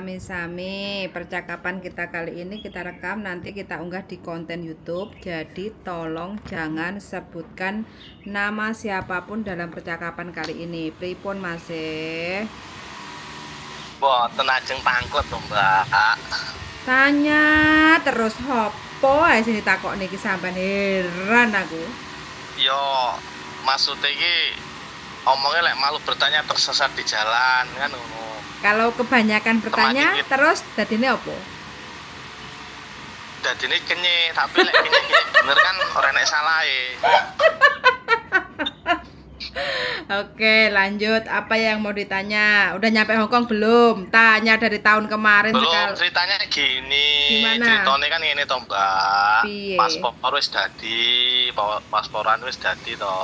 sami-sami. Percakapan kita kali ini kita rekam, nanti kita unggah di konten YouTube. Jadi tolong jangan sebutkan nama siapapun dalam percakapan kali ini. Pripun masih? Boten ajeng pangkut to, Mbak. Tanya terus hopo ae sing ditakok niki sampean, heran aku. Yo maksudnya iki omongnya lek malu bertanya tersesat di jalan kan ngono. Kalau kebanyakan bertanya Teman dikit. terus dadine opo? Dadine kenye, tapi lek kenye bener kan ora nek salahe. Oke, lanjut. Apa yang mau ditanya? Udah nyampe Hongkong belum? Tanya dari tahun kemarin Belum, ceritanya gini. Gimana? Ceritanya kan ngene to, Mbak. Piye? Paspor wis dadi, pasporan wis dadi to.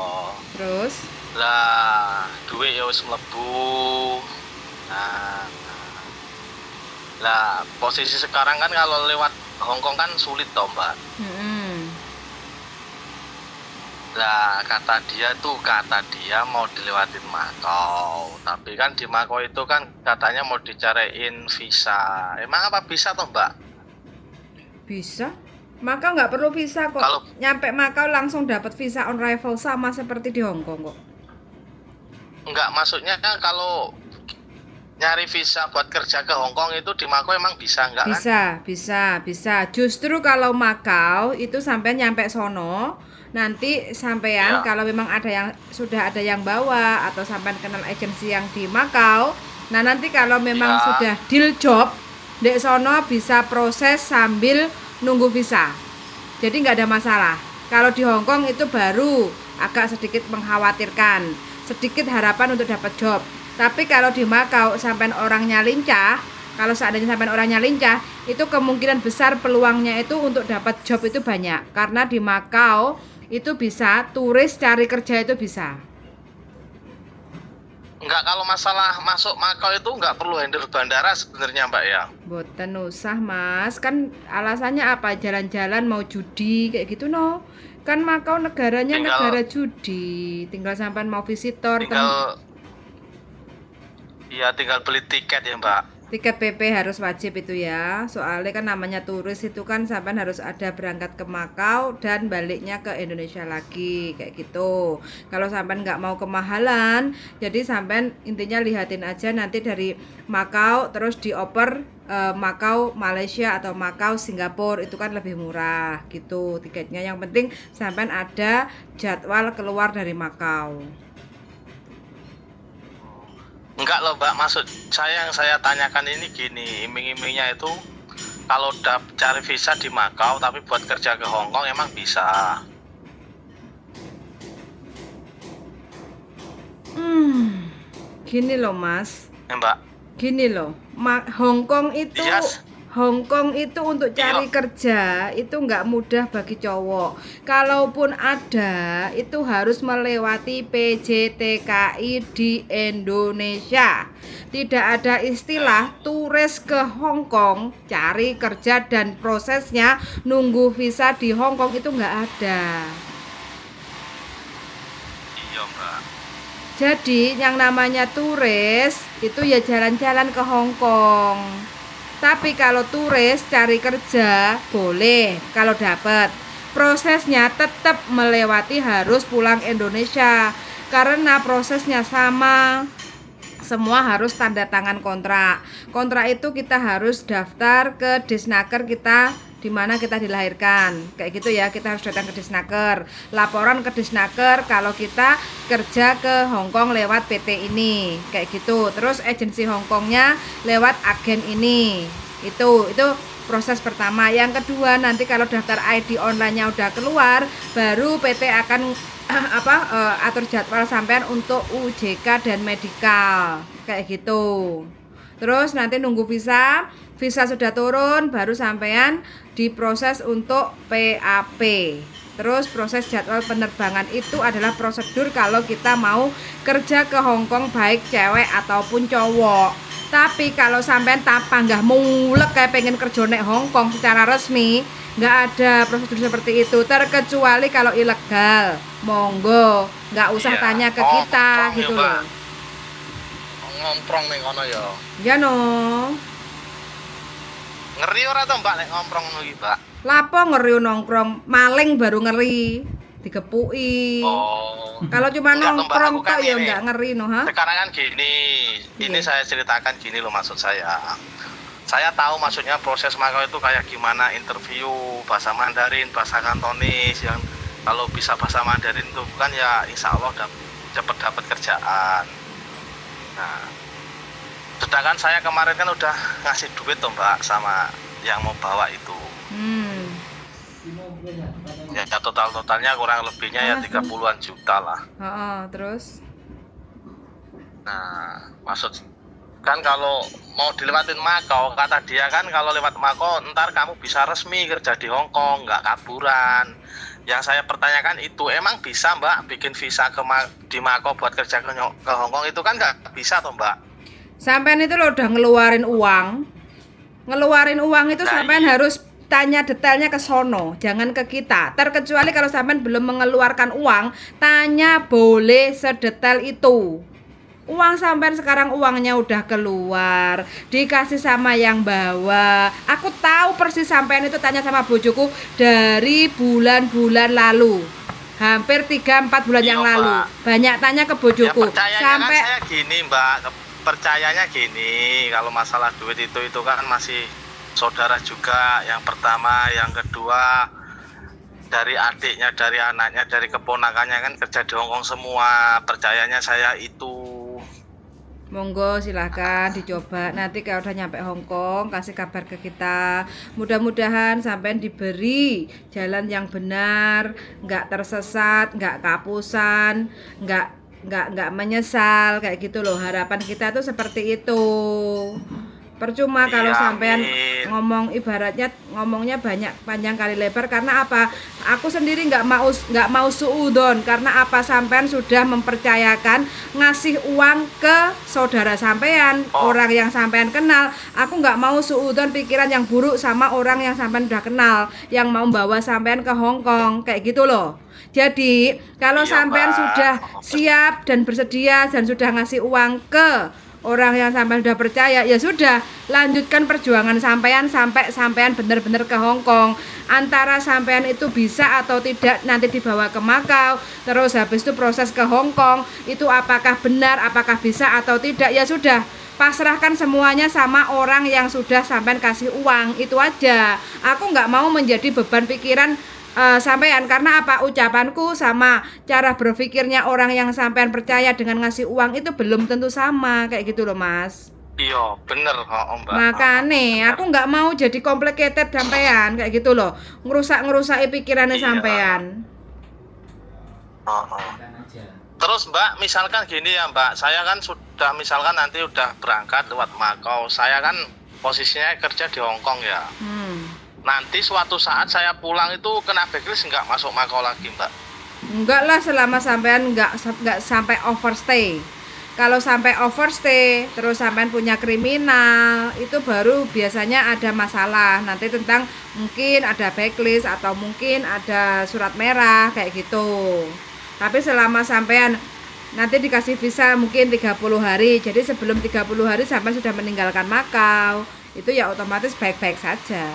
Terus? Lah, duit ya wis mlebu. Lah, posisi sekarang kan kalau lewat Hongkong kan sulit toh, Mbak. Lah, kata dia mau dilewatin Makau. Tapi kan di Makau itu kan katanya mau dicariin visa. Emang apa bisa toh, Mbak? Bisa? Makau nggak perlu visa kok. Kalau Nyampe Makau langsung dapat visa on arrival sama seperti di Hongkong kok. enggak, maksudnya kalau nyari visa buat kerja ke Hongkong itu di Makau emang bisa enggak kan? Bisa. Justru kalau Makau itu sampai nyampe sono, nanti sampean Ya. kalau memang sudah ada yang bawa atau sampean kenal agensi yang di Makau, nah nanti kalau memang Ya. sudah deal job, dek sono bisa proses sambil nunggu visa. Jadi nggak ada masalah. Kalau di Hongkong itu baru agak sedikit mengkhawatirkan, sedikit harapan untuk dapat job. Tapi kalau di Makau sampean orangnya lincah, kalau seandainya sampean orangnya lincah, itu kemungkinan besar peluangnya itu untuk dapat job itu banyak. Karena di Makau itu bisa turis cari kerja itu bisa. Enggak, kalau masalah masuk Makau itu enggak perlu handle bandara sebenarnya, Mbak ya. Boten usah Mas, kan alasannya apa? Jalan-jalan mau judi kayak gitu no. Kan Makau negaranya negara judi. Tinggal sampean mau visitor, tinggal beli tiket ya, Mbak. tiket PP harus wajib itu ya. Soalnya kan namanya turis itu kan sampean harus ada berangkat ke Makau dan baliknya ke Indonesia lagi kayak gitu. Kalau sampean nggak mau kemahalan, jadi sampean intinya lihatin aja nanti dari Makau terus dioper Makau Malaysia atau Makau Singapura, itu kan lebih murah gitu tiketnya. Yang penting sampean ada jadwal keluar dari Makau. Enggak loh, Mbak, maksud saya yang saya tanyakan ini gini, iming-imingnya itu kalau udah cari visa di Makau tapi buat kerja ke Hongkong emang bisa. Gini loh Mas, Ya, Mbak. gini loh, Hongkong itu Yes. Hongkong itu untuk cari kerja itu nggak mudah bagi cowok. Kalaupun ada, itu harus melewati PJTKI di Indonesia. Tidak ada istilah turis ke Hongkong cari kerja dan prosesnya nunggu visa di Hongkong itu nggak ada. Iya, Mbak. Jadi yang namanya turis itu ya jalan-jalan ke Hongkong. Tapi kalau turis cari kerja boleh kalau dapat. Prosesnya tetap melewati harus pulang Indonesia. Karena prosesnya sama. Semua harus tanda tangan kontrak. Kontrak itu kita harus daftar ke Disnaker kita di mana kita dilahirkan. Kayak gitu ya, kita harus datang ke Disnaker. Laporan ke Disnaker kalau kita kerja ke Hongkong lewat PT ini. Kayak gitu. Terus agensi Hongkongnya lewat agen ini. Itu proses pertama. Yang kedua, nanti kalau daftar ID online-nya udah keluar, baru PT akan atur jadwal sampean untuk UJK dan medikal kayak gitu. Terus nanti nunggu visa sudah turun, baru sampean diproses untuk PAP. Terus proses jadwal penerbangan itu adalah prosedur kalau kita mau kerja ke Hongkong, baik cewek ataupun cowok. Tapi kalau sampean panggah mulek kayak pengen kerja nek Hongkong secara resmi, nggak ada prosedur seperti itu, terkecuali kalau ilegal. Monggo, nggak usah tanya ke kita gitu loh. Ngomprong ning kono ya. Ya no. Ngeri ora to Mbak lek ngomprong ngono iki, Mbak? Lapo ngeri nongkrong, maling baru ngeri, digepuki. Oh. Kalau cuma Enggak, Mbak, nongkrong aku kan tok ya ini. enggak ngeri no, ha? Sekarang kan gini, ini Iya. saya ceritakan gini loh maksud saya. Saya tahu maksudnya proses makau itu kayak gimana, interview bahasa Mandarin, bahasa Kantonis, yang kalau bisa bahasa Mandarin itu kan ya insya Allah cepat dapat kerjaan. Nah, sedangkan saya kemarin kan udah ngasih duit tuh Mbak sama yang mau bawa itu. Hmm. Ya totalnya kurang lebihnya ya 30-an juta lah. Heeh, terus Nah, maksud kan kalau mau dilewatin Makau, kata dia kan kalau lewat Makau ntar kamu bisa resmi kerja di Hong Kong, nggak kaburan. Yang saya pertanyakan itu emang bisa Mbak bikin visa di Makau buat kerja ke Hong Kong itu kan nggak bisa toh Mbak? sampean itu lo udah ngeluarin uang. Ngeluarin uang itu Nah, sampean iya. harus tanya detailnya ke sono, jangan ke kita. Terkecuali kalau sampean belum mengeluarkan uang, tanya boleh sedetail itu. Uang sampean sekarang uangnya udah keluar, dikasih sama yang bawa. Aku tahu persis sampean itu tanya sama bojoku dari bulan-bulan lalu. Hampir 3-4 bulan Iya, yang lalu. Mbak. Banyak tanya ke Ya bojoku. percayanya Sampai kan saya gini Mbak, percayanya gini, kalau masalah duit itu kan masih saudara juga, yang pertama, yang kedua dari adiknya, dari anaknya, dari keponakannya kan kerja di Hongkong semua, percayanya saya itu. monggo silahkan dicoba. Nanti kalau udah nyampe Hong Kong kasih kabar ke kita. Mudah-mudahan sampean diberi jalan yang benar, nggak tersesat, nggak kapusan, nggak menyesal kayak gitu loh. Harapan kita tuh seperti itu. Percuma kalau Iya, sampean amin. ibaratnya ngomongnya banyak panjang kali lebar karena apa? Aku sendiri nggak mau suudon karena apa? Sampean sudah mempercayakan ngasih uang ke saudara sampean, orang yang sampean kenal. Aku nggak mau suudon pikiran yang buruk sama orang yang sampean udah kenal, yang mau bawa sampean ke Hong Kong kayak gitu loh. Jadi kalau Iya, sampean Mbak. sudah siap dan bersedia dan sudah ngasih uang ke orang yang sampean sudah percaya, ya sudah, lanjutkan perjuangan sampean sampai sampean benar-benar ke Hong Kong. Antara sampean itu bisa atau tidak nanti dibawa ke Makau, terus habis itu proses ke Hong Kong, itu apakah benar, apakah bisa atau tidak, ya sudah, pasrahkan semuanya sama orang yang sudah sampean kasih uang, itu aja. Aku nggak mau menjadi beban pikiran sampean karena apa, ucapanku sama cara berpikirnya orang yang sampean percaya dengan ngasih uang itu belum tentu sama kayak gitu loh Mas. Iya, bener, Mbak. Makanya aku nggak mau jadi complicated sampean kayak gitu loh, ngerusak pikirannya Iya. sampean. Terus Mbak, misalkan gini ya Mbak, saya kan sudah misalkan nanti udah berangkat lewat Makau, saya kan posisinya kerja di Hong Kong ya. Nanti suatu saat saya pulang itu kena blacklist nggak masuk Makau lagi Mbak? Enggak lah, selama sampean nggak sampai overstay. Kalau sampai overstay terus sampean punya kriminal, itu baru biasanya ada masalah nanti tentang mungkin ada blacklist atau mungkin ada surat merah kayak gitu. Tapi selama sampean nanti dikasih visa mungkin 30 hari, jadi sebelum 30 hari sampean sudah meninggalkan Makau, itu ya otomatis baik-baik saja.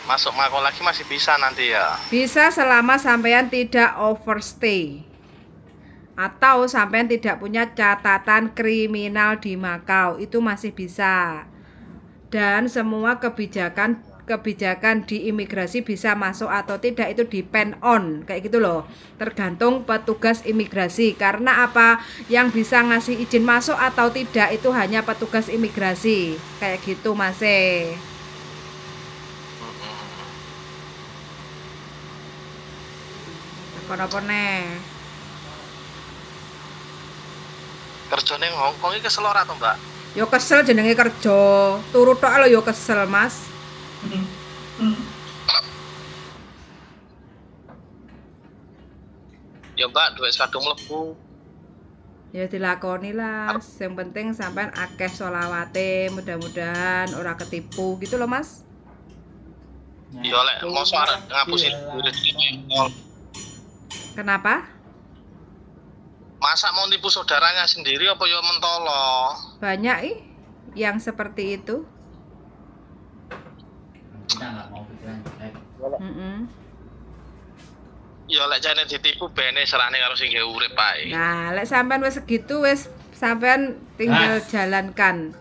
Masuk Makau lagi masih bisa nanti ya? Bisa selama sampean tidak overstay atau sampean tidak punya catatan kriminal di Makau, itu masih bisa. Dan semua kebijakan di imigrasi bisa masuk atau tidak itu depend on kayak gitu loh, tergantung petugas imigrasi. Karena apa, yang bisa ngasih izin masuk atau tidak itu hanya petugas imigrasi kayak gitu Mas. Apa nih? Kerja ning Hong Kong iki kesel ora to, Mbak? Yo kesel jenenge kerja. Turu tok lho yo kesel, Mas. Ya Mbak, duit kadung mlebu. Ya dilakoni lah. Yang penting sampean akeh sholawate, mudah-mudahan ora ketipu gitu loh, Mas. Ya lek mosok arek ngapusin duit ini. Kenapa? Masa mau nipu saudaranya sendiri apa ya mentolo? Banyak yang seperti itu. Kita nggak mau pikiran jelek. Mm-mm. Ya lek jane ditipu bene serane karo sing gawe urip ae. Nah, lek sampean wis segitu wis sampean tinggal jalankan.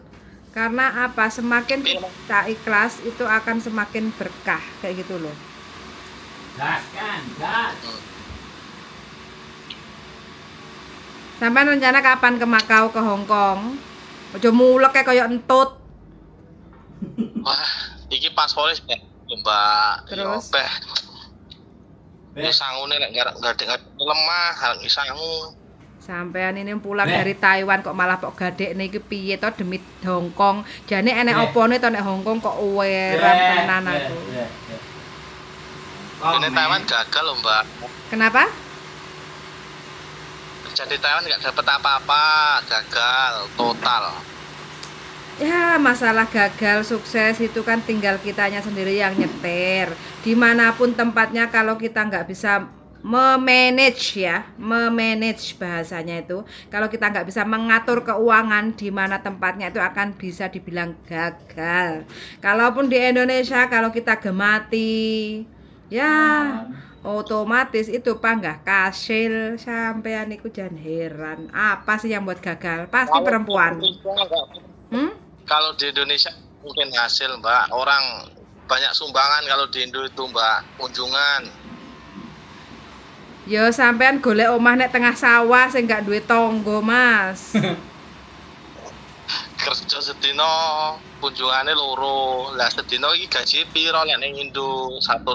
Karena apa? Semakin kita ikhlas itu akan semakin berkah kayak gitu loh. Gas kan, gas. Sampean rencana kapan ke Makau, ke Hong Kong? Ojo mulek kayak entut. Wah, iki paspore ya, Mbak. Terus? Yo, ya sangune lek gadek lemah, hal sangu. Sampean ini pulang dari Taiwan kok malah kok gadekne iki piye to demi Hong Kong. Jane enek opone to nek Hong Kong kok uweran tenan aku. Ini Taiwan gagal loh, Mbak. Kenapa? Jadi Taiwan nggak dapet apa-apa, gagal total. Ya masalah gagal sukses itu kan tinggal kitanya sendiri yang nyetir. Dimanapun tempatnya kalau kita nggak bisa memanage bahasanya itu. Kalau kita nggak bisa mengatur keuangan di mana tempatnya itu akan bisa dibilang gagal. Kalaupun di Indonesia kalau kita gemati, ya otomatis itu panggah kasil sampean iku jan heran. Apa sih yang buat gagal? Pasti perempuan. Kalau di Indonesia mungkin hasil, Mbak. Orang banyak sumbangan kalau di Indo itu, Mbak, kunjungan. Yo sampean golek omah nek tengah sawah sing gak duwe tangga, Mas. Kerja sedino kunjungane loro. Lah sedino iki gaji piro lek ning Indo? 100.000.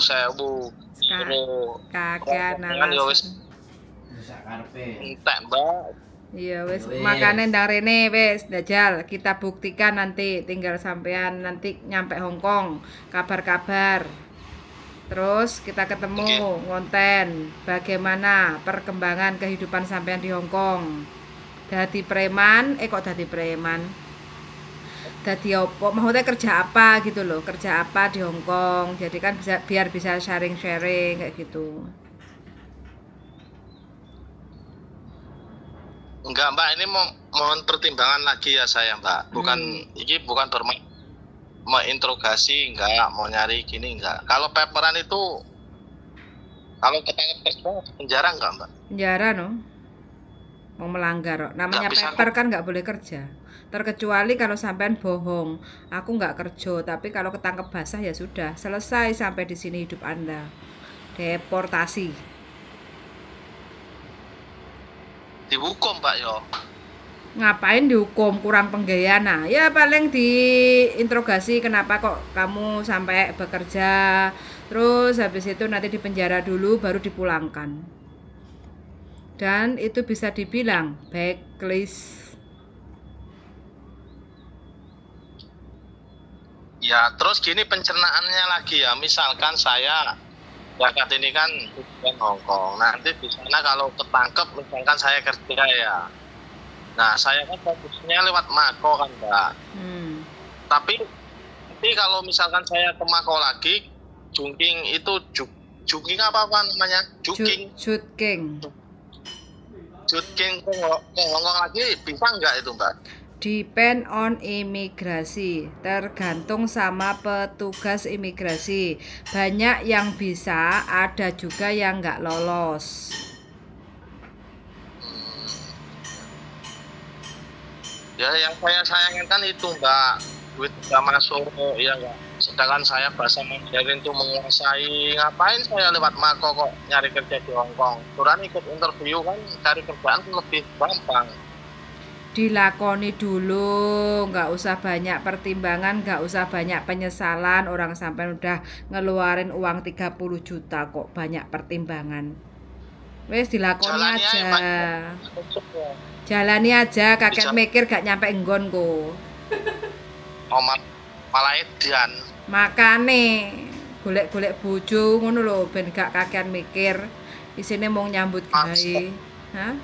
Kakean Kan ya wis Bisa karpe. entek, Mbak. Iya wis Wis. makane ndang rene wis dajal kita buktikan nanti tinggal sampean nanti nyampe Hong Kong kabar-kabar. Terus kita ketemu ngonten bagaimana perkembangan kehidupan sampean di Hong Kong. Dadi preman, kok dadi preman? Dadi opo? Maksudnya kerja apa gitu loh, kerja apa di Hong Kong. Jadi kan bisa biar bisa sharing-sharing kayak gitu. Enggak, Mbak, ini mohon pertimbangan lagi ya saya, Mbak. Bukan ini bukan menginterogasi, enggak, mau nyari gini enggak. Kalau paperan itu kalau ketangkep penjara enggak, Mbak? Penjara no. Mau melanggar, namanya Nggak bisa, paper kan nggak boleh kerja. Terkecuali kalau sampean bohong, aku nggak kerja, tapi kalau ketangkep basah ya sudah, selesai sampai di sini hidup Anda. Deportasi. Dihukum, Mbak, yo. Ngapain dihukum kurang penggayaan? Nah, ya paling diinterogasi kenapa kok kamu sampai bekerja. Terus habis itu nanti dipenjara dulu baru dipulangkan. Dan itu bisa dibilang backlist. Ya, terus gini pencernaannya lagi ya. Misalkan saya berangkat ini kan tujuan Hong Kong. Nanti di sana kalau ketangkep misalkan saya kerja ya. Nah, saya kan fokusnya lewat Mako kan, Mbak. Tapi nanti kalau misalkan saya ke Mako lagi, Jungking itu Jungking apa namanya? Jungking. Jungking ke Hong Kong lagi bisa nggak itu, Mbak? Depend on imigrasi, tergantung sama petugas imigrasi. Banyak yang bisa, ada juga yang nggak lolos. Ya, yang saya sayangkan itu, Mbak, duit nggak masuk, ya nggak. Sedangkan saya bahasa Mandarin itu menguasai, ngapain saya lewat Mako kok nyari kerja di Hong Kong? Kurang ikut interview kan, cari kerjaan lebih gampang. Dilakoni dulu, nggak usah banyak pertimbangan, nggak usah banyak penyesalan. Orang sampai udah ngeluarin uang 30 juta kok banyak pertimbangan. Wes dilakoni aja. Jalani aja, kakek mikir gak nyampe nggon kok. Malah edan. Makane golek-golek bojo ngono lho ben gak kakean mikir. Isine mau nyambut gawe. Hah?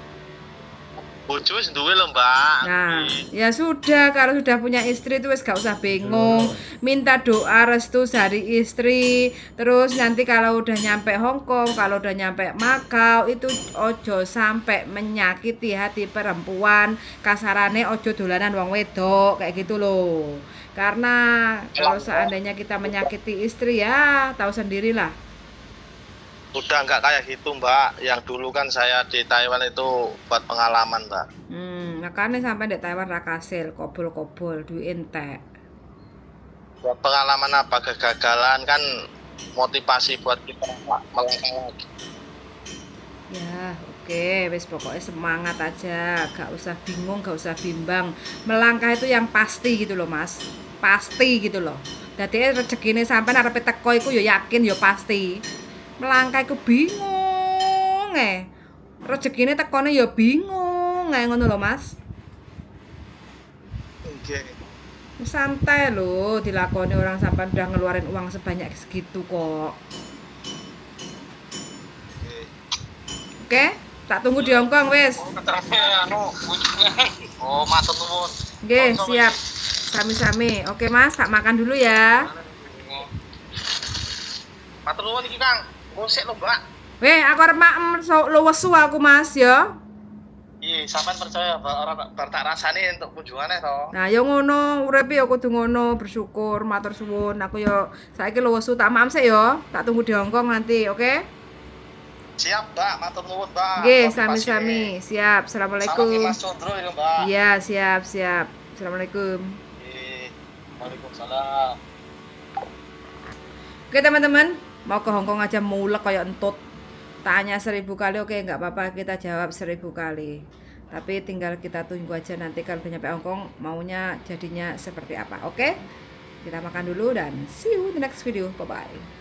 bojo wis duwe lho, Mbak. Nah, ya sudah, kalau sudah punya istri itu wis gak usah bingung. Minta doa restu dari istri. Terus nanti kalau udah nyampe Hong Kong, kalau udah nyampe Makau, itu ojo sampai menyakiti hati perempuan. Kasarane ojo dolanan wong wedok kayak gitu loh. Karena kalau seandainya kita menyakiti istri ya tahu sendirilah. Udah nggak kayak gitu, Mbak. Yang dulu kan saya di Taiwan itu buat pengalaman, Mbak. Makanya sampai di Taiwan ra kasil, kobol-kobol duit entek. Buat pengalaman apa, kegagalan kan motivasi buat kita melangkah lagi. Ya, oke, wis pokoknya semangat aja, gak usah bingung, gak usah bimbang. Melangkah itu yang pasti gitu loh, Mas. Pasti gitu loh. Dadi rezekine sampean arepe teko iku ya yakin ya pasti. Melangkah iku bingung rezekine tekone ya bingung ngono lho, Mas. Oke. Santai loh dilakoni orang sampean udah ngeluarin uang sebanyak segitu kok. Oke, tak tunggu di Hongkong wes. Oh, matur nuwun. Nggih, siap. Sami-sami. Oke, Mas, tak makan dulu ya. Matur nuwun iki, Kang. Gosek lho, Mbak. Weh, aku arep maem lu wesu aku, Mas, ya. Iya, sampean percaya orang bar tak rasani untuk kunjungane to. Nah, ya ngono, uripe ya kudu ngono, bersyukur, matur suwun. Aku ya saiki lu wesu tak maem sik ya. Tak tunggu di Hongkong nanti, oke? Siap, Mbak. Matur nuwun, Mbak. Nggih, sami-sami. Siap. Assalamualaikum. Salam Mas Condro ya, Mbak. Iya, siap. Assalamualaikum. Waalaikumsalam. Oke, teman-teman, mau ke Hongkong aja mulek kayak entut. Tanya 1000 kali, oke, nggak apa-apa, kita jawab 1000 kali. Tapi tinggal kita tunggu aja nanti kalau udah nyampe Hongkong maunya jadinya seperti apa, oke? Kita makan dulu dan see you in the next video, bye-bye.